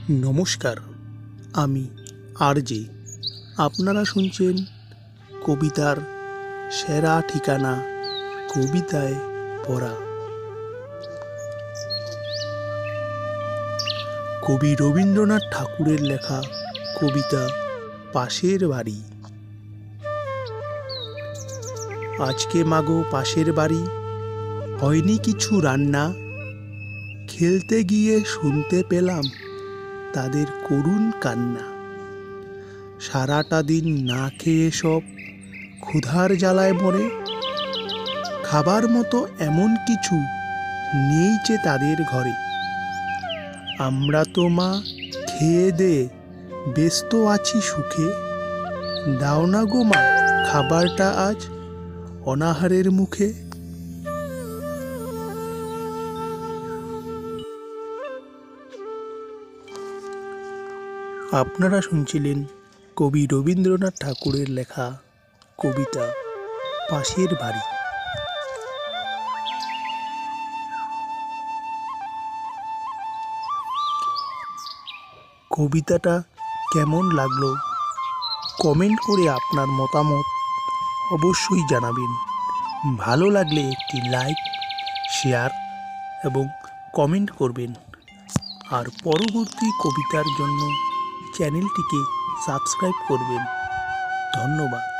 নমস্কার, আমি আরজে। আপনারা শুনছেন কবিতার সেরা ঠিকানা, কবিতায় পড়া। কবি রবীন্দ্রনাথ ঠাকুরের লেখা কবিতা পাশের বাড়ি। আজকে মাগো পাশের বাড়ি, হয়নি কিছু রান্না। খেলতে গিয়ে শুনতে পেলাম তাদের করুণ কান্না। সারাটা দিন না খেয়ে সব ক্ষুধার জ্বালায় মরে। খাবার মতো এমন কিছু নেই যে তাদের ঘরে। আমরা তো মা খেয়ে দে ব্যস্ত আছি সুখে। দাও না গো মা খাবারটা আজ অনাহারের মুখে। আপনারা শুনছিলেন কবি রবীন্দ্রনাথ ঠাকুরের লেখা কবিতা পাশের বাড়ি। কবিতাটা কেমন লাগলো কমেন্ট করে আপনার মতামত অবশ্যই জানাবেন। ভালো লাগলে একটি লাইক, শেয়ার এবং কমেন্ট করবেন। আর পরবর্তী কবিতার জন্য চ্যানেলটিকে সাবস্ক্রাইব করবেন। ধন্যবাদ।